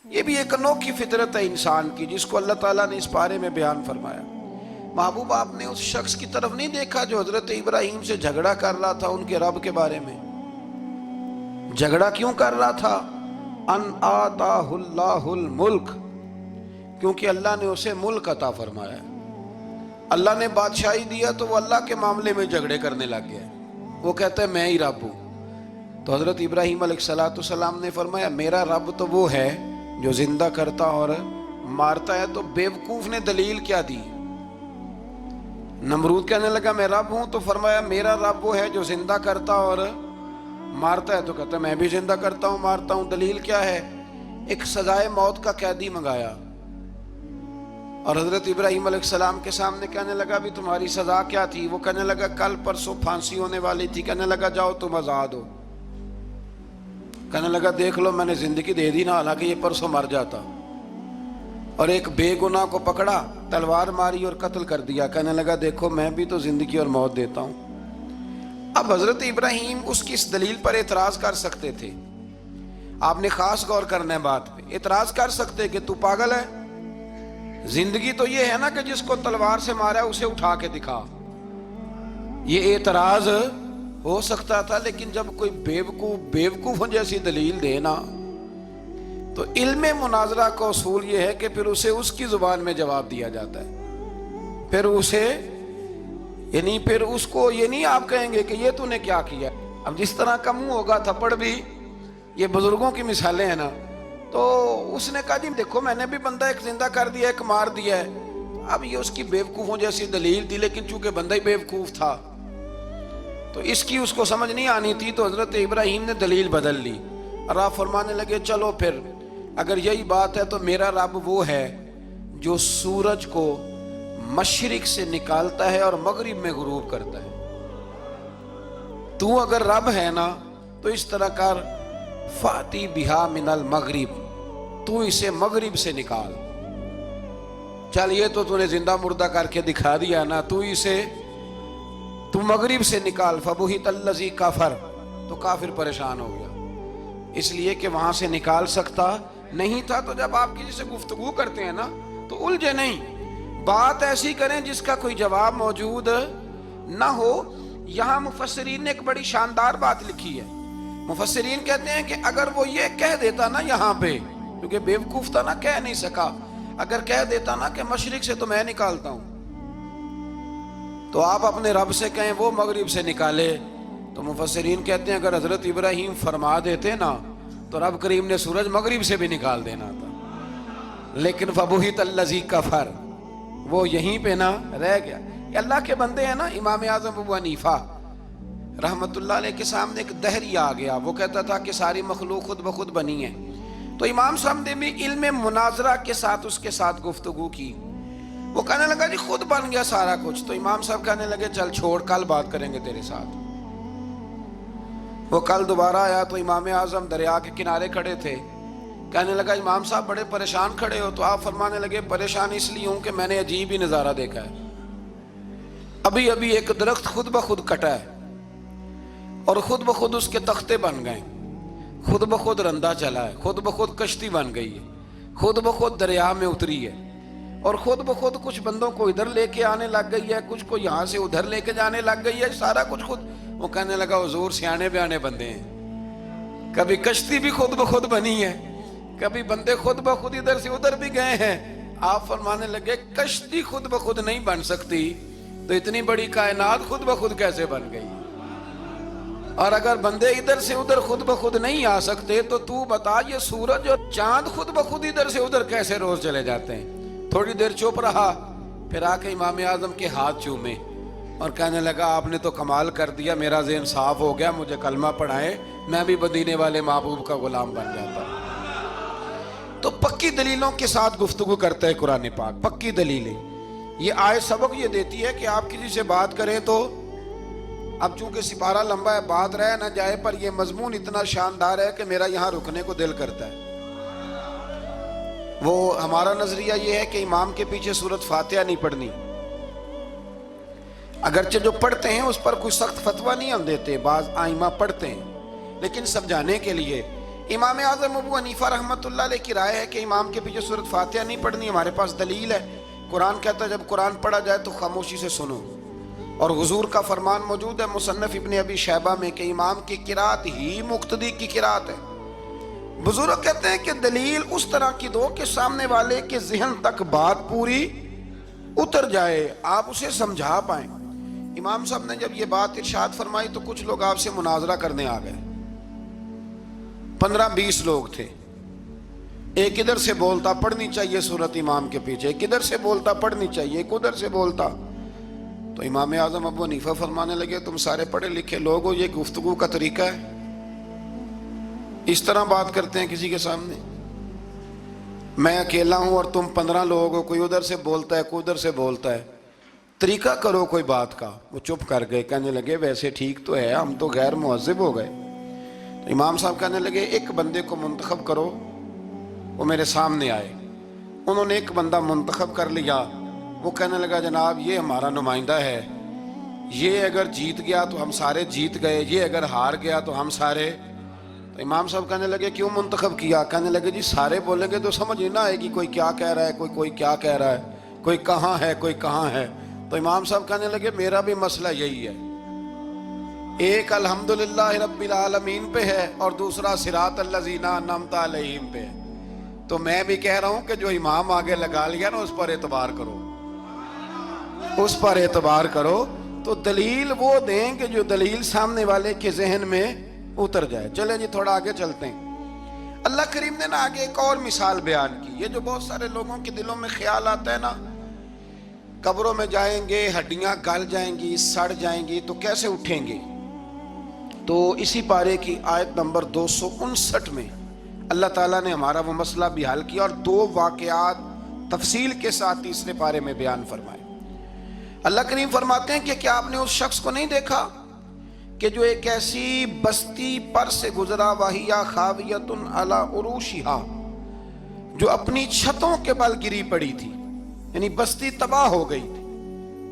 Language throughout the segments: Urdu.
یہ بھی ایک انوکھی فطرت ہے انسان کی، جس کو اللہ تعالیٰ نے اس پارے میں بیان فرمایا۔ محبوب آپ نے اس شخص کی طرف نہیں دیکھا جو حضرت ابراہیم سے جھگڑا کر رہا تھا ان کے رب کے بارے میں؟ جھگڑا کیوں کر رہا تھا؟ ان آتاہ اللہ الملک، کیونکہ اللہ نے اسے ملک عطا فرمایا، اللہ نے بادشاہی دیا تو وہ اللہ کے معاملے میں جھگڑے کرنے لگ گیا، وہ کہتا ہے میں ہی رب ہوں۔ تو حضرت ابراہیم علیہ السلام نے فرمایا میرا رب تو وہ ہے جو زندہ کرتا اور مارتا ہے۔ تو بیوقوف نے دلیل کیا دی؟ نمرود کہنے لگا میں رب ہوں، تو فرمایا میرا رب وہ ہے جو زندہ کرتا اور مارتا ہے، تو کہتا ہے میں بھی زندہ کرتا ہوں مارتا ہوں۔ دلیل کیا ہے؟ ایک سزائے موت کا قیدی منگایا، اور حضرت ابراہیم علیہ السلام کے سامنے کہنے لگا بھی تمہاری سزا کیا تھی؟ وہ کہنے لگا کل پرسوں پھانسی ہونے والی تھی۔ کہنے لگا جاؤ تم آزاد ہو۔ کہنے لگا دیکھ لو میں نے زندگی دے دی نا، حالانکہ یہ پرسوں مر جاتا۔ اور ایک بے گناہ کو پکڑا، تلوار ماری اور قتل کر دیا۔ کہنے لگا دیکھو میں بھی تو زندگی اور موت دیتا ہوں۔ اب حضرت ابراہیم اس کی اس دلیل پر اعتراض کر سکتے تھے، آپ نے خاص غور کرنا ہے بات پہ، اعتراض کر سکتے کہ تو پاگل ہے، زندگی تو یہ ہے نا کہ جس کو تلوار سے مارا ہے اسے اٹھا کے دکھا، یہ اعتراض ہو سکتا تھا۔ لیکن جب کوئی بیوقوفوں جیسی دلیل دے نا، تو علم مناظرہ کا اصول یہ ہے کہ پھر اسے اس کی زبان میں جواب دیا جاتا ہے، پھر اس کو یہ نہیں آپ کہیں گے کہ یہ تو نے کیا کیا۔ اب جس طرح کا منہ ہوگا تھپڑ بھی، یہ بزرگوں کی مثالیں ہیں نا، تو اس نے کہا جی دیکھو میں نے بھی بندہ ایک زندہ کر دیا ایک مار دیا ہے۔ اب یہ اس کی بیوقوفوں جیسی دلیل تھی، لیکن چونکہ بندہ ہی بیوقوف تھا تو اس کی اس کو سمجھ نہیں آنی تھی، تو حضرت ابراہیم نے دلیل بدل لی اور آپ فرمانے لگے چلو پھر اگر یہی بات ہے تو میرا رب وہ ہے جو سورج کو مشرق سے نکالتا ہے اور مغرب میں غروب کرتا ہے۔ تو اگر رب ہے نا تو اس طرح کر، فاتی بہا من المغرب، تو اسے مغرب سے نکال۔ چل یہ تو نے زندہ مردہ کر کے دکھا دیا نا، تو مغرب سے نکال۔ فبہت الذی کفر، تو کافر پریشان ہو گیا، اس لیے کہ وہاں سے نکال سکتا نہیں تھا۔ تو جب آپ کسی سے گفتگو کرتے ہیں نا تو الجھے نہیں، بات ایسی کریں جس کا کوئی جواب موجود نہ ہو۔ یہاں مفسرین نے ایک بڑی شاندار بات لکھی ہے۔ مفسرین کہتے ہیں کہ اگر وہ یہ کہہ دیتا نا یہاں پہ، کیونکہ بیوقوف تھا نا کہہ نہیں سکا، اگر کہہ دیتا نا کہ مشرق سے تو میں نکالتا ہوں، تو آپ اپنے رب سے کہیں وہ مغرب سے نکالے، تو مفسرین کہتے ہیں اگر حضرت ابراہیم فرما دیتے نا تو رب کریم نے سورج مغرب سے بھی نکال دینا تھا، لیکن فبہت الذی کفر، وہ یہیں پہ نہ رہ گیا۔ یہ اللہ کے بندے ہیں نا۔ امام اعظم ابو حنیفہ رحمت اللہ علیہ کے سامنے ایک دہری آ گیا، وہ کہتا تھا کہ ساری مخلوق خود بخود بنی ہے۔ تو امام صاحب نے بھی علم مناظرہ کے ساتھ اس کے ساتھ گفتگو کی، وہ کہنے لگا جی خود بن گیا سارا کچھ۔ تو امام صاحب کہنے لگے چل چھوڑ، کل بات کریں گے تیرے ساتھ۔ وہ کل دوبارہ آیا تو امام اعظم دریا کے کنارے کھڑے تھے، کہنے لگا امام صاحب بڑے پریشان کھڑے ہو؟ تو آپ فرمانے لگے پریشان اس لیے ہوں کہ میں نے عجیب ہی نظارہ دیکھا ہے، ابھی ایک درخت خود بخود کٹا ہے اور خود بخود اس کے تختے بن گئے، خود بخود رندہ چلا ہے، خود بخود کشتی بن گئی ہے، خود بخود دریا میں اتری ہے، اور خود بخود کچھ بندوں کو ادھر لے کے آنے لگ گئی ہے، کچھ کو یہاں سے ادھر لے کے جانے لگ گئی ہے، سارا کچھ خود۔ وہ کہنے لگا حضور سیانے بیانے بندے ہیں، کبھی کشتی بھی خود بخود بنی ہے، کبھی بندے خود بخود ادھر سے ادھر بھی گئے ہیں۔ آپ فرمانے لگے کشتی خود بخود نہیں بن سکتی تو اتنی بڑی کائنات خود بخود کیسے بن گئی؟ اور اگر بندے ادھر سے ادھر خود بخود نہیں آ سکتے تو بتا یہ سورج اور چاند خود بخود ادھر سے ادھر کیسے روز چلے جاتے ہیں؟ تھوڑی دیر چپ رہا، پھر آ کے امام اعظم کے ہاتھ چومے اور کہنے لگا آپ نے تو کمال کر دیا، میرا ذہن صاف ہو گیا، مجھے کلمہ پڑھائے، میں بھی مدینے والے محبوب کا غلام بن جاتا۔ تو پکی دلیلوں کے ساتھ گفتگو کرتا ہے قرآن پاک، پکی دلیلیں۔ یہ آیت سبق یہ دیتی ہے کہ آپ کسی سے بات کریں تو اب چونکہ سپارہ لمبا ہے بات رہ نہ جائے، پر یہ مضمون اتنا شاندار ہے کہ میرا یہاں رکنے کو دل کرتا ہے۔ وہ ہمارا نظریہ یہ ہے کہ امام کے پیچھے سورۃ فاتحہ نہیں پڑھنی، اگرچہ جو پڑھتے ہیں اس پر کوئی سخت فتویٰ نہیں ہم دیتے، بعض آئمہ پڑھتے ہیں، لیکن سمجھانے کے لیے امام اعظم ابو حنیفہ رحمۃ اللہ علیہ کی رائے ہے کہ امام کے پیچھے سورۃ فاتحہ نہیں پڑھنی. ہمارے پاس دلیل ہے، قرآن کہتا ہے جب قرآن پڑھا جائے تو خاموشی سے سنو، اور حضور کا فرمان موجود ہے مصنف ابن ابی شیبہ میں کہ امام کی قرات ہی مقتدی کی قرات ہے. بزرگ کہتے ہیں کہ دلیل اس طرح کی دو کہ سامنے والے کے ذہن تک بات پوری اتر جائے، آپ اسے سمجھا پائیں. امام صاحب نے جب یہ بات ارشاد فرمائی تو کچھ لوگ آپ سے مناظرہ کرنے آ گئے. 15-20 لوگ تھے. ایک ادھر سے بولتا پڑھنی چاہیے صورت امام کے پیچھے، ایک ادھر سے بولتا پڑھنی چاہیے، ایک ادھر سے بولتا. تو امام اعظم ابو حنیفہ فرمانے لگے تم سارے پڑھے لکھے لوگ ہو، یہ گفتگو کا طریقہ ہے؟ اس طرح بات کرتے ہیں کسی کے سامنے؟ میں اکیلا ہوں اور تم 15 لوگ ہو، کوئی ادھر سے بولتا ہے کوئی ادھر سے بولتا ہے، طریقہ کرو کوئی بات کا. وہ چپ کر گئے، کہنے لگے ویسے ٹھیک تو ہے، ہم تو غیر مہذب ہو گئے. امام صاحب کہنے لگے ایک بندے کو منتخب کرو، وہ میرے سامنے آئے. انہوں نے ایک بندہ منتخب کر لیا. وہ کہنے لگا جناب یہ ہمارا نمائندہ ہے، یہ اگر جیت گیا تو ہم سارے جیت گئے، یہ اگر ہار گیا تو ہم سارے. تو امام صاحب کہنے لگے کیوں منتخب کیا؟ کہنے لگے جی سارے بولیں گے تو سمجھ نہیں نہ آئے گی کوئی کیا کہہ رہا ہے، کوئی کیا کہہ رہا ہے، کوئی کہاں ہے کوئی کہاں ہے. تو امام صاحب کہنے لگے میرا بھی مسئلہ یہی ہے، ایک الحمدللہ رب العالمین پہ ہے اور دوسرا صراط الذین انعمت علیہم پہ ہے. تو میں بھی کہہ رہا ہوں کہ جو امام آگے لگا لیا نا اس پر اعتبار کرو، اس پر اعتبار کرو. تو دلیل وہ دیں کہ جو دلیل سامنے والے کے ذہن میں اتر جائے. چلیں جی تھوڑا آگے چلتے ہیں. اللہ کریم نے نا آگے ایک اور مثال بیان کی. یہ جو بہت سارے لوگوں کے دلوں میں خیال آتا ہے نا قبروں میں جائیں گے ہڈیاں گل جائیں گی سڑ جائیں گی تو کیسے اٹھیں گے. تو اسی پارے کی آیت نمبر 259 میں اللہ تعالیٰ نے ہمارا وہ مسئلہ بھی حل کیا اور 2 واقعات تفصیل کے ساتھ تیسرے پارے میں بیان فرمائے. اللہ کریم فرماتے ہیں کہ کیا آپ نے اس شخص کو نہیں دیکھا کہ جو ایک ایسی بستی پر سے گزرا وَهِيَ خَاوِيَةٌ عَلَىٰ عُرُوشِهَا، جو اپنی چھتوں کے بل گری پڑی تھی، یعنی بستی تباہ ہو گئی تھی.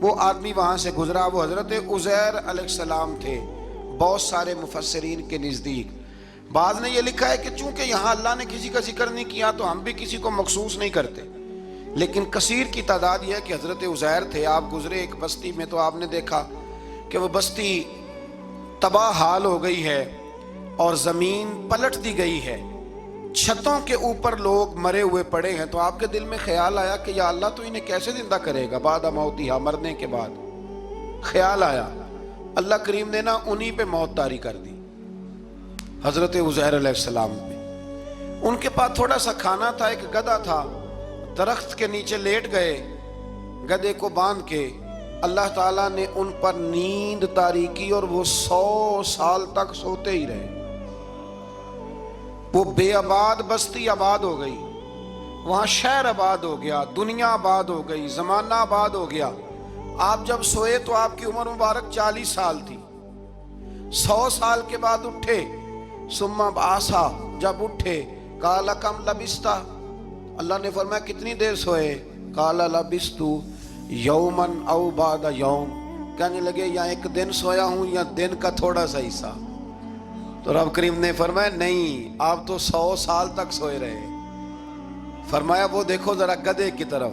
وہ آدمی وہاں سے گزرا، وہ حضرت عزیر علیہ السلام تھے. بہت سارے مفسرین کے نزدیک بعض نے یہ لکھا ہے کہ چونکہ یہاں اللہ نے کسی کا ذکر نہیں کیا تو ہم بھی کسی کو مخصوص نہیں کرتے، لیکن کثیر کی تعداد یہ ہے کہ حضرت عزیر تھے. آپ گزرے ایک بستی میں تو آپ نے دیکھا کہ وہ بستی تباہ حال ہو گئی ہے اور زمین پلٹ دی گئی ہے، چھتوں کے اوپر لوگ مرے ہوئے پڑے ہیں. تو آپ کے دل میں خیال آیا کہ یا اللہ تو انہیں کیسے زندہ کرے گا بعد موتہا، مرنے کے بعد. خیال آیا، اللہ کریم نے نا انہی پہ موت طاری کر دی، حضرت عزیر علیہ السلام پہ. ان کے پاس تھوڑا سا کھانا تھا، ایک گدھا تھا، درخت کے نیچے لیٹ گئے گدھے کو باندھ کے. اللہ تعالیٰ نے ان پر نیند طاری کی اور وہ 100 سال تک سوتے ہی رہے. وہ بے آباد بستی آباد ہو گئی، وہاں شہر آباد ہو گیا، دنیا آباد ہو گئی، زمانہ آباد ہو گیا. آپ جب سوئے تو آپ کی عمر مبارک 40 سال تھی. 100 سال کے بعد اٹھے، ثم بعثا، جب اٹھے قال کم لبثت، اللہ نے فرمایا کتنی دیر سوئے؟ قال لبثت یوما او بعد یوم، کہنے لگے یا ایک دن سویا ہوں یا دن کا تھوڑا سا حصہ. تو رب کریم نے فرمایا نہیں، آپ تو 100 سال تک سوئے رہے. فرمایا وہ دیکھو ذرا گدھے کی طرف.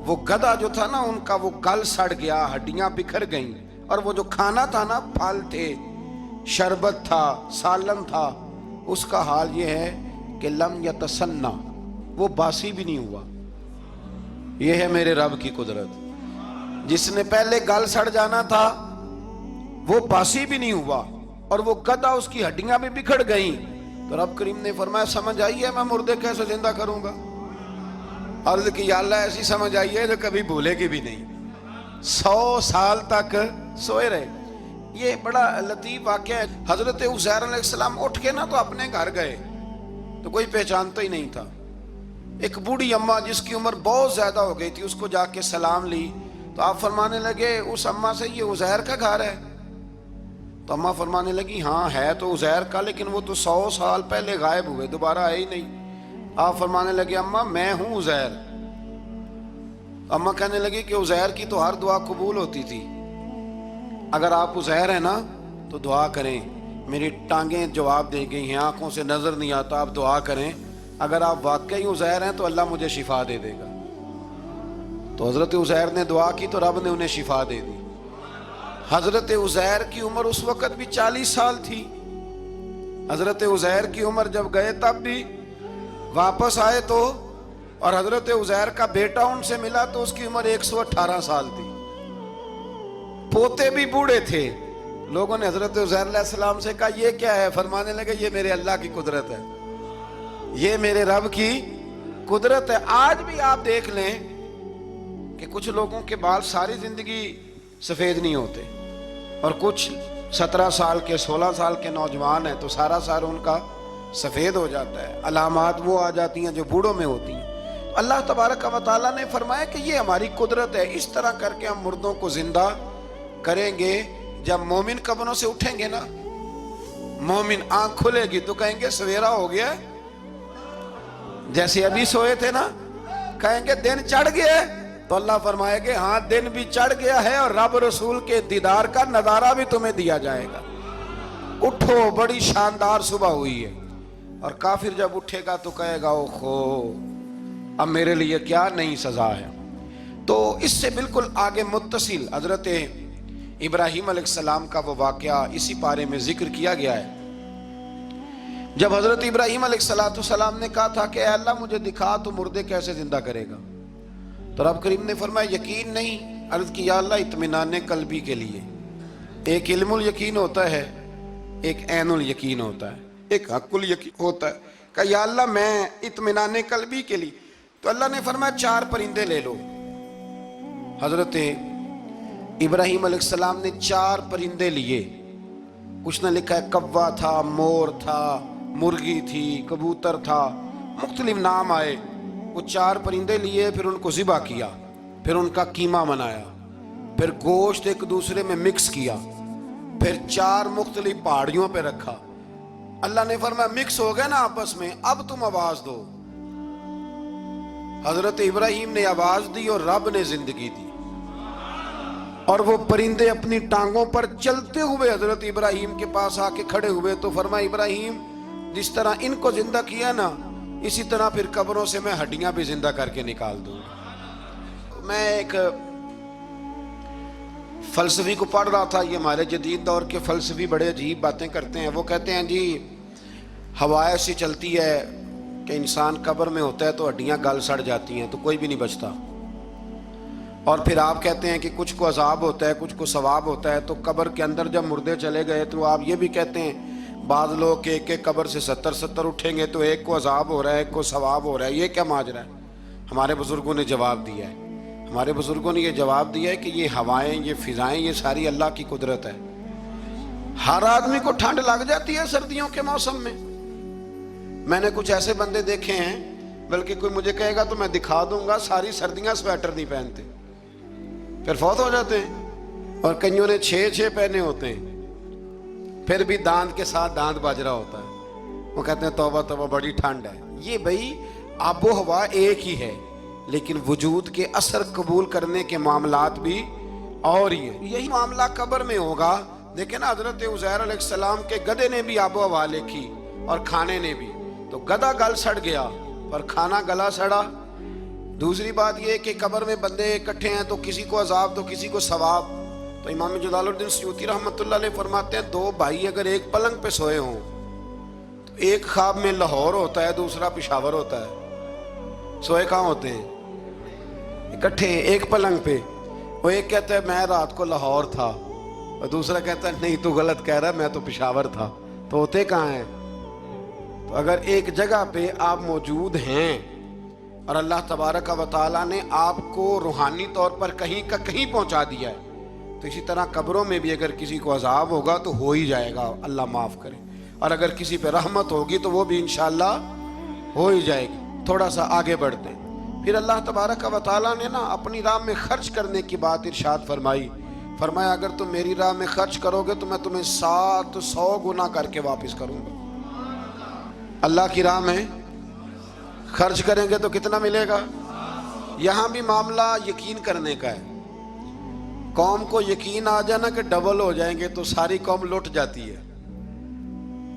وہ گدھا جو تھا نا ان کا وہ گل سڑ گیا، ہڈیاں بکھر گئیں، اور وہ جو کھانا تھا نا پھل تھے، شربت تھا، سالن تھا، اس کا حال یہ ہے کہ لم یتسنہ، وہ باسی بھی نہیں ہوا. یہ ہے میرے رب کی قدرت. جس نے پہلے گل سڑ جانا تھا وہ باسی بھی نہیں ہوا اور وہ گدھا اس کی ہڈیاں بھی بکھر گئیں. تو رب کریم نے فرمایا سمجھ آئی ہے میں مردے کیسے زندہ کروں گا؟ عرض کی یا اللہ ایسی سمجھ آئی ہے جو کبھی بھولے گی بھی نہیں. 100 سال تک سوئے رہے. یہ بڑا لطیف واقعہ ہے. حضرت عزیر علیہ السلام اٹھ کے نا تو اپنے گھر گئے تو کوئی پہچانتا ہی نہیں تھا. ایک بوڑھی اماں جس کی عمر بہت زیادہ ہو گئی تھی اس کو جا کے سلام لی تو آپ فرمانے لگے اس اماں سے یہ عزیر کا گھر ہے؟ تو اماں فرمانے لگی ہاں ہے تو عزیر کا، لیکن وہ تو 100 سال پہلے غائب ہوئے، دوبارہ آئے ہی نہیں. آپ فرمانے لگے اماں میں ہوں عزیر. اماں کہنے لگی کہ عزیر کی تو ہر دعا قبول ہوتی تھی، اگر آپ عزیر ہیں نا تو دعا کریں میری ٹانگیں جواب دے گئی ہیں, آنکھوں سے نظر نہیں آتا, آپ دعا کریں, اگر آپ واقعی عزیر ہیں تو اللہ مجھے شفا دے دے گا. تو حضرت عزیر نے دعا کی تو رب نے انہیں شفا دے دی. حضرت عزیر کی عمر اس وقت بھی 40 سال تھی. حضرت عزیر کی عمر جب گئے تب بھی, واپس آئے تو, اور حضرت عزیر کا بیٹا ان سے ملا تو اس کی عمر 118 سال تھی. پوتے بھی بوڑھے تھے. لوگوں نے حضرت عزیر علیہ السلام سے کہا یہ کیا ہے؟ فرمانے لگے یہ میرے اللہ کی قدرت ہے, یہ میرے رب کی قدرت ہے. آج بھی آپ دیکھ لیں کہ کچھ لوگوں کے بال ساری زندگی سفید نہیں ہوتے, اور کچھ 17 سال کے 16 سال کے نوجوان ہیں تو سارا سال ان کا سفید ہو جاتا ہے. علامات وہ آ جاتی ہیں جو بوڑھوں میں ہوتی ہیں. اللہ تبارک و تعالیٰ نے فرمایا کہ یہ ہماری قدرت ہے, اس طرح کر کے ہم مردوں کو زندہ کریں گے. جب مومن قبروں سے اٹھیں گے نا, مومن آنکھ کھلے گی تو کہیں گے سویرا ہو گیا, جیسے ابھی سوئے تھے نا, کہیں گے دن چڑھ گیا. تو اللہ فرمائے گے ہاں دن بھی چڑھ گیا ہے اور رب رسول کے دیدار کا نظارہ بھی تمہیں دیا جائے گا. اٹھو, بڑی شاندار صبح ہوئی ہے. اور کافر جب اٹھے گا تو کہے گا اوہو اب میرے لیے کیا نئی سزا ہے. تو اس سے بالکل آگے متصل حضرت ابراہیم علیہ السلام کا وہ واقعہ اسی پارے میں ذکر کیا گیا ہے. جب حضرت ابراہیم علیہ السلام نے کہا تھا کہ اے اللہ مجھے دکھا تو مردے کیسے زندہ کرے گا, تو رب کریم نے فرمایا یقین نہیں. عرض کی یا اللہ اطمینان قلبی کے لیے. ایک علم الیقین ہوتا ہے, ایک عین الیقین ہوتا ہے, ایک حق الیقین ہوتا ہے. کہ یا اللہ میں اطمینان قلبی کے لیے. تو اللہ نے فرمایا 4 پرندے لے لو. حضرت ابراہیم علیہ السلام نے 4 پرندے لیے. کچھ نے لکھا ہے کوا تھا, مور تھا, مرغی تھی, کبوتر تھا, مختلف نام آئے. وہ 4 پرندے لیے, پھر ان کو ذبح کیا, پھر ان کا قیمہ بنایا, پھر گوشت ایک دوسرے میں مکس کیا, پھر 4 مختلف پہاڑیوں پہ رکھا. اللہ نے فرمایا مکس ہو گئے نا آپس میں, اب تم آواز دو. حضرت ابراہیم نے آواز دی اور رب نے زندگی دی, اور وہ پرندے اپنی ٹانگوں پر چلتے ہوئے حضرت ابراہیم کے پاس آ کے کھڑے ہوئے. تو فرمایا ابراہیم جس طرح ان کو زندہ کیا نا, اسی طرح پھر قبروں سے میں ہڈیاں بھی زندہ کر کے نکال دوں. میں ایک فلسفی کو پڑھ رہا تھا. یہ ہمارے جدید دور کے فلسفی بڑے عجیب باتیں کرتے ہیں. وہ کہتے ہیں جی ہوا ایسی چلتی ہے کہ انسان قبر میں ہوتا ہے تو ہڈیاں گل سڑ جاتی ہیں تو کوئی بھی نہیں بچتا. اور پھر آپ کہتے ہیں کہ کچھ کو عذاب ہوتا ہے, کچھ کو ثواب ہوتا ہے. تو قبر کے اندر جب مردے چلے گئے تو آپ یہ بھی کہتے ہیں بعض لوگ کہ ایک قبر سے 70 اٹھیں گے تو ایک کو عذاب ہو رہا ہے, ایک کو ثواب ہو رہا ہے. یہ کیا ماجرا ہے؟ ہمارے بزرگوں نے جواب دیا ہے. ہمارے بزرگوں نے یہ جواب دیا ہے کہ یہ ہوائیں, یہ فضائیں, یہ ساری اللہ کی قدرت ہے. ہر آدمی کو ٹھنڈ لگ جاتی ہے سردیوں کے موسم میں. میں نے کچھ ایسے بندے دیکھے ہیں, بلکہ کوئی مجھے کہے گا تو میں دکھا دوں گا, ساری سردیاں سویٹر نہیں پہنتے, پھر فوت ہو جاتے ہیں. اور کئیوں نے 6 پہنے ہوتے ہیں, پھر بھی دانت کے ساتھ دانت بج رہا ہوتا ہے. وہ کہتے ہیں توبہ توبہ بڑی ٹھنڈ ہے. یہ بھائی آب و ہوا ایک ہی ہے, لیکن وجود کے اثر قبول کرنے کے معاملات بھی اور ہی ہیں. یہی معاملہ قبر میں ہوگا. دیکھیں نا حضرت عزیر علیہ السلام کے گدھے نے بھی آب و ہوا لکھی اور کھانے نے بھی. تو گدھا گل سڑ گیا پر کھانا گلا سڑا. دوسری بات یہ کہ قبر میں بندے اکٹھے ہیں تو کسی کو عذاب تو کسی کو ثواب. تو امام جلال الدین سیوطی رحمۃ اللہ علیہ فرماتے ہیں 2 بھائی اگر ایک پلنگ پہ سوئے ہوں تو ایک خواب میں لاہور ہوتا ہے, دوسرا پشاور ہوتا ہے. سوئے کہاں ہوتے ہیں؟ اکٹھے ایک پلنگ پہ. وہ ایک کہتا ہے میں رات کو لاہور تھا, اور دوسرا کہتا ہے نہیں تو غلط کہہ رہا ہے, میں تو پشاور تھا. تو ہوتے کہاں ہیں؟ تو اگر ایک جگہ پہ آپ موجود ہیں اور اللہ تبارک و تعالیٰ نے آپ کو روحانی طور پر کہیں کا کہیں پہنچا دیا ہے, تو اسی طرح قبروں میں بھی اگر کسی کو عذاب ہوگا تو ہو ہی جائے گا, اللہ معاف کرے. اور اگر کسی پہ رحمت ہوگی تو وہ بھی انشاءاللہ ہو ہی جائے گی. تھوڑا سا آگے بڑھتے ہیں. پھر اللہ تبارک و تعالیٰ نے نا اپنی راہ میں خرچ کرنے کی بات ارشاد فرمائی. فرمایا اگر تم میری راہ میں خرچ کرو گے تو میں تمہیں 700 گنا کر کے واپس کروں گا. اللہ کی راہ میں خرچ کریں گے تو کتنا ملے گا؟ یہاں بھی معاملہ یقین کرنے کا ہے. قوم کو یقین آ جانا کہ ڈبل ہو جائیں گے تو ساری قوم لٹ جاتی ہے.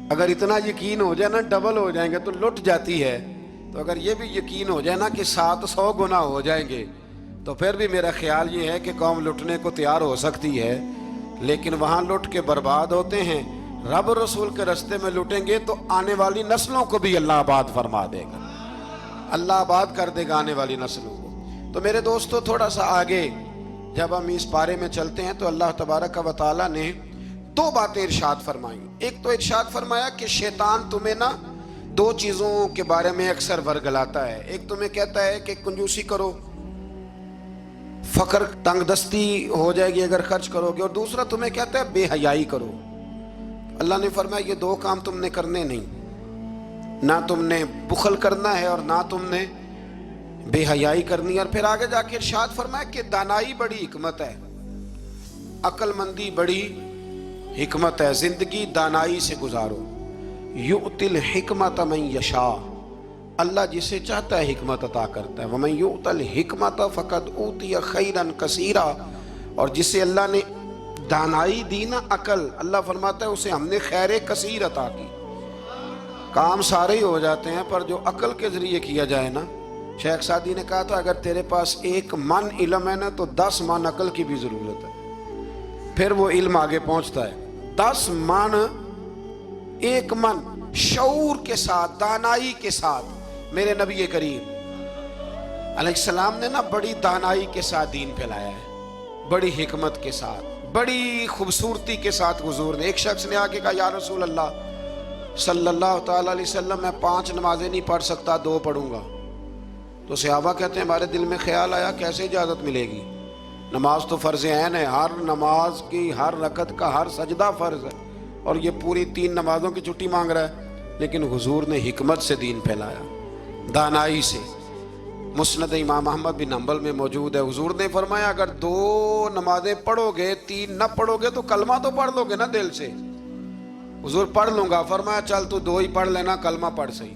اگر اتنا یقین ہو جائے نا ڈبل ہو جائیں گے تو لٹ جاتی ہے، تو اگر یہ بھی یقین ہو جائے نا کہ 700 گنا ہو جائیں گے تو پھر بھی میرا خیال یہ ہے کہ قوم لٹنے کو تیار ہو سکتی ہے، لیکن وہاں لٹ کے برباد ہوتے ہیں۔ رب رسول کے رستے میں لٹیں گے تو آنے والی نسلوں کو بھی اللہ آباد فرما دے گا، اللہ آباد کر دے گا آنے والی نسلوں کو۔ تو میرے دوستو تھوڑا سا آگے جب ہم اس پارے میں چلتے ہیں تو اللہ تبارک و تعالیٰ نے 2 باتیں ارشاد فرمائیں۔ ایک تو ارشاد فرمایا کہ شیطان تمہیں نا 2 چیزوں کے بارے میں اکثر ورگلاتا ہے۔ ایک تمہیں کہتا ہے کہ کنجوسی کرو، فقر تنگ دستی ہو جائے گی اگر خرچ کرو گے، اور دوسرا تمہیں کہتا ہے بے حیائی کرو۔ اللہ نے فرمایا یہ 2 کام تم نے کرنے نہیں، نہ تم نے بخل کرنا ہے اور نہ تم نے بے حیائی کرنی ہے۔ اور پھر آگے جا کے ارشاد فرمایا کہ دانائی بڑی حکمت ہے، عقل مندی بڑی حکمت ہے، زندگی دانائی سے گزارو۔ یؤتی الحکمت من یشاء، اللہ جسے چاہتا ہے حکمت عطا کرتا ہے۔ ومن یؤت الحکمت فقد اوتی خیرا کثیرا، اور جسے اللہ نے دانائی دی نا عقل، اللہ فرماتا ہے اسے ہم نے خیر کثیر عطا کی۔ کام سارے ہی ہو جاتے ہیں پر جو عقل کے ذریعے کیا جائے نا، شیخ سعدی نے کہا تھا اگر تیرے پاس 1 من علم ہے نا تو 10 من عقل کی بھی ضرورت ہے، پھر وہ علم آگے پہنچتا ہے۔ 10 من، 1 من شعور کے ساتھ، دانائی کے ساتھ۔ میرے نبی کریم علیہ السلام نے نا بڑی دانائی کے ساتھ دین پھیلایا ہے، بڑی حکمت کے ساتھ، بڑی خوبصورتی کے ساتھ۔ حضور نے، ایک شخص نے آگے کہا یا رسول اللہ صلی اللہ تعالیٰ علیہ وسلم میں 5 نمازیں نہیں پڑھ سکتا، 2 پڑھوں گا۔ تو صحابہ کہتے ہیں ہمارے دل میں خیال آیا کیسے اجازت ملے گی، نماز تو فرض عین ہے، ہر نماز کی ہر رکعت کا ہر سجدہ فرض ہے، اور یہ پوری 3 نمازوں کی چھٹی مانگ رہا ہے۔ لیکن حضور نے حکمت سے دین پھیلایا، دانائی سے۔ مسند امام احمد بن حنبل میں موجود ہے، حضور نے فرمایا اگر 2 نمازیں پڑھو گے 3 نہ پڑھو گے تو کلمہ تو پڑھ لو گے نا دل سے۔ حضور پڑھ لوں گا، فرمایا چل تو 2 ہی پڑھ لینا، کلمہ پڑھ صحیح۔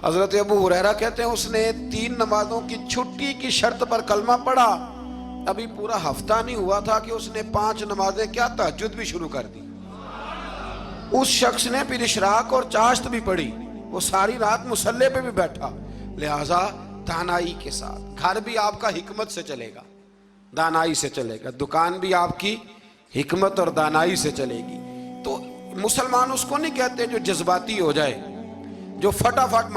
حضرت ابو ہریرہ کہتے ہیں اس نے 3 نمازوں کی چھٹی کی شرط پر کلمہ پڑھا، ابھی پورا ہفتہ نہیں ہوا تھا کہ اس نے 5 نمازیں کیا تہجد بھی شروع کر دی۔ اس شخص نے پھر اشراق اور چاشت بھی پڑھی، وہ ساری رات مصلی پہ بھی بیٹھا۔ لہٰذا دانائی کے ساتھ گھر بھی آپ کا حکمت سے چلے گا، دانائی سے چلے گا، دکان بھی آپ کی حکمت اور دانائی سے چلے گی۔ تو مسلمان اس کو نہیں کہتے جو جذباتی ہو جائے، جو فٹافٹ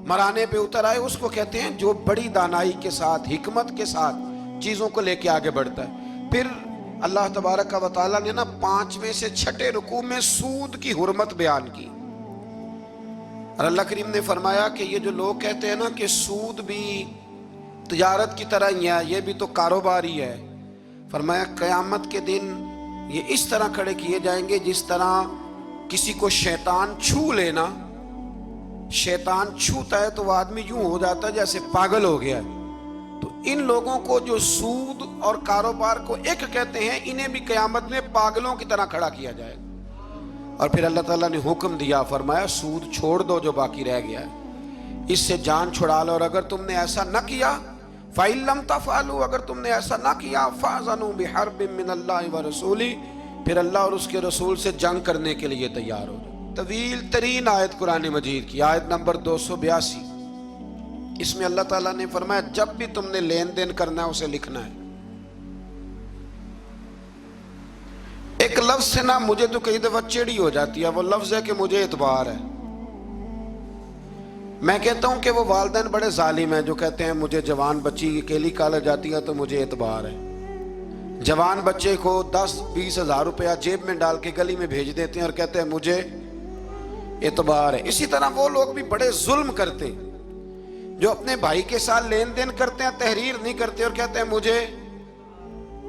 مرانے پہ اتر آئے، اس کو کہتے ہیں جو بڑی دانائی کے ساتھ، حکمت کے ساتھ چیزوں کو لے کے آگے بڑھتا ہے۔ پھر اللہ تبارک و تعالیٰ نے نا 5ویں سے 6ٹھے رکوع میں سود کی حرمت بیان کی، اور اللہ کریم نے فرمایا کہ یہ جو لوگ کہتے ہیں نا کہ سود بھی تجارت کی طرح ہی ہے، یہ بھی تو کاروبار ہی ہے، فرمایا قیامت کے دن یہ اس طرح کھڑے کیے جائیں گے جس طرح کسی کو شیطان چھو لینا، شیطان چھوتا ہے تو وہ آدمی یوں ہو جاتا ہے جیسے پاگل ہو گیا ہے۔ تو ان لوگوں کو جو سود اور کاروبار کو ایک کہتے ہیں، انہیں بھی قیامت میں پاگلوں کی طرح کھڑا کیا جائے گا۔ اور پھر اللہ تعالیٰ نے حکم دیا، فرمایا سود چھوڑ دو جو باقی رہ گیا ہے، اس سے جان چھڑا لو، اور اگر تم نے ایسا نہ کیا فَإِن لَمْ تَفْعَلُوا، اگر تم نے ایسا نہ کیا فَأْذَنُوا بِحَرْبٍ مِّنَ اللَّهِ وَرَسُولِهِ، پھر اللہ اور اس کے رسول سے جنگ کرنے کے لیے تیار ہو جائے۔ طویل ترین آیت قرآن مجید کی، آیت نمبر 282، اس میں اللہ تعالیٰ نے فرمایا جب بھی تم نے لین دین کرنا ہے اسے لکھنا ہے۔ ایک لفظ سے نا مجھے تو کئی دفعہ چڑی ہو جاتی ہے، وہ لفظ ہے کہ مجھے اعتبار ہے۔ میں کہتا ہوں کہ وہ والدین بڑے ظالم ہیں جو کہتے ہیں مجھے جوان بچی اکیلی کالج جاتی ہے تو مجھے اعتبار ہے، جوان بچے کو 10-20 ہزار روپیہ جیب میں ڈال کے گلی میں بھیج دیتے ہیں اور کہتے ہیں مجھے اعتبار ہے۔ اسی طرح وہ لوگ بھی بڑے ظلم کرتے ہیں جو اپنے بھائی کے ساتھ لین دین کرتے ہیں، تحریر نہیں کرتے اور کہتے ہیں مجھے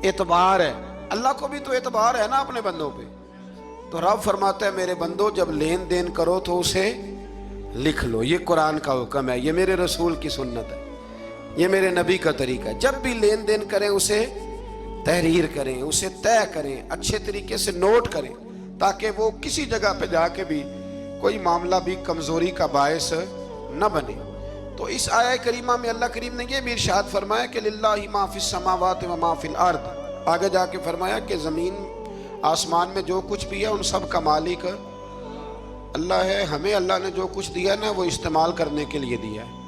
اعتبار ہے۔ اللہ کو بھی تو اعتبار ہے نا اپنے بندوں پہ، تو رب فرماتا ہے میرے بندو جب لین دین کرو تو اسے لکھ لو، یہ قرآن کا حکم ہے، یہ میرے رسول کی سنت ہے، یہ میرے نبی کا طریقہ ہے۔ جب بھی لین دین کریں اسے تحریر کریں، اسے طے کریں، اچھے طریقے سے نوٹ کریں، تاکہ وہ کسی جگہ پہ جا کے بھی کوئی معاملہ بھی کمزوری کا باعث نہ بنے۔ تو اس آیہ کریمہ میں اللہ کریم نے یہ بھی ارشاد فرمایا کہ للہ ما فی السماوات و ما فی الارض، آگے جا کے فرمایا کہ زمین آسمان میں جو کچھ بھی ہے ان سب کا مالک اللہ ہے, ہمیں اللہ نے جو کچھ دیا نا وہ استعمال کرنے کے لیے دیا ہے.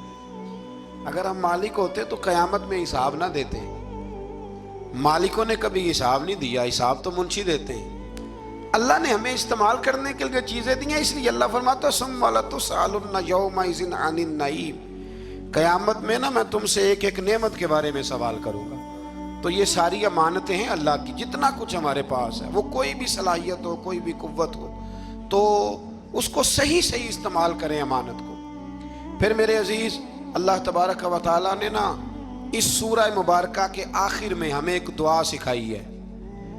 اگر ہم مالک ہوتے تو قیامت میں حساب نہ دیتے. مالکوں نے کبھی حساب نہیں دیا, حساب تو منشی دیتے ہیں. اللہ نے ہمیں استعمال کرنے کے لیے چیزیں دی ہیں, اس لیے اللہ فرماتا ہے ثم لتسألن یومئذ عن النعیم. قیامت میں نا میں تم سے ایک ایک نعمت کے بارے میں سوال کروں گا. تو یہ ساری امانتیں ہیں اللہ کی, جتنا کچھ ہمارے پاس ہے, وہ کوئی بھی صلاحیت ہو, کوئی بھی قوت ہو, تو اس کو صحیح صحیح استعمال کریں امانت کو. پھر میرے عزیز, اللہ تبارک و تعالیٰ نے نا اس سورہ مبارکہ کے آخر میں ہمیں ایک دعا سکھائی ہے.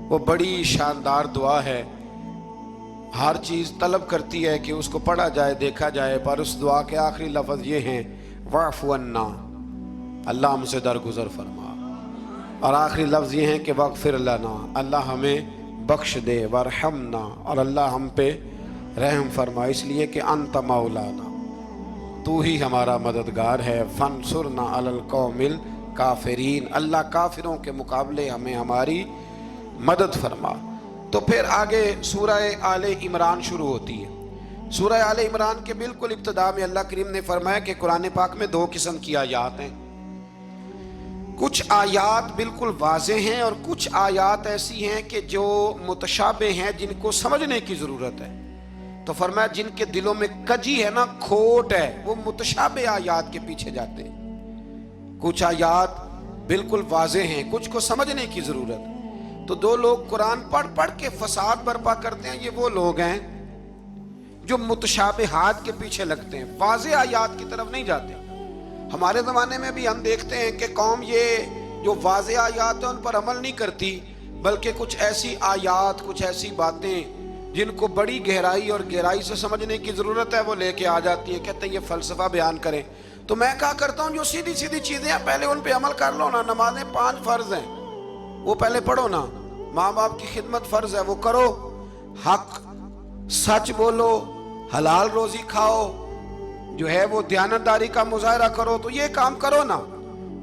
وہ بڑی شاندار دعا ہے, ہر چیز طلب کرتی ہے کہ اس کو پڑھا جائے, دیکھا جائے, پر اس دعا کے آخری لفظ یہ ہیں واعف عنا, اللہ ہم سے درگزر فرما, اور آخری لفظ یہ ہیں کہ واغفر لنا, اللہ ہمیں بخش دے, وارحمنا, اور اللہ ہم پہ رحم فرما, اس لیے کہ انت مولانا, تو ہی ہمارا مددگار ہے, فانصرنا علی القوم الکافرین, اللہ کافروں کے مقابلے ہمیں ہماری مدد فرما. تو پھر آگے سورہ آل عمران شروع ہوتی ہے. سورہ آل عمران کے بالکل ابتدا میں اللہ کریم نے فرمایا کہ قرآن پاک میں 2 قسم کی آیات ہیں. کچھ آیات بالکل واضح ہیں اور کچھ آیات ایسی ہیں کہ جو متشابہ ہیں, جن کو سمجھنے کی ضرورت ہے. تو فرمایا جن کے دلوں میں کجی ہے نا, کھوٹ ہے, وہ متشابہ آیات کے پیچھے جاتے ہیں. کچھ آیات بالکل واضح ہیں, کچھ کو سمجھنے کی ضرورت ہے. تو 2 لوگ قرآن پڑھ پڑھ کے فساد برپا کرتے ہیں, یہ وہ لوگ ہیں جو متشابہات کے پیچھے لگتے ہیں, واضح آیات کی طرف نہیں جاتے. ہمارے زمانے میں بھی ہم دیکھتے ہیں کہ قوم یہ جو واضح آیات ہیں ان پر عمل نہیں کرتی, بلکہ کچھ ایسی آیات, کچھ ایسی باتیں جن کو بڑی گہرائی اور گہرائی سے سمجھنے کی ضرورت ہے, وہ لے کے آ جاتی ہیں, کہتے ہیں یہ فلسفہ بیان کریں. تو میں کہا کرتا ہوں جو سیدھی سیدھی چیزیں ہیں پہلے ان پہ عمل کر لو نا. نمازیں 5 فرض ہیں, وہ پہلے پڑھو نا. ماں باپ کی خدمت فرض ہے, وہ کرو. حق سچ بولو, حلال روزی کھاؤ, جو ہے وہ دیانتداری کا مظاہرہ کرو, تو یہ کام کرو نا.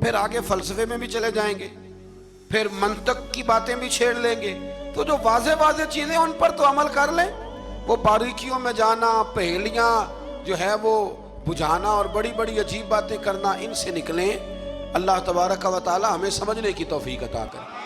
پھر آگے فلسفے میں بھی چلے جائیں گے, پھر منطق کی باتیں بھی چھیڑ لیں گے. تو جو واضح واضح چیزیں ان پر تو عمل کر لیں. وہ باریکیوں میں جانا, پہیلیاں جو ہے وہ بجھانا اور بڑی بڑی عجیب باتیں کرنا, ان سے نکلیں. اللہ تبارک و تعالی ہمیں سمجھنے کی توفیق عطا کرے.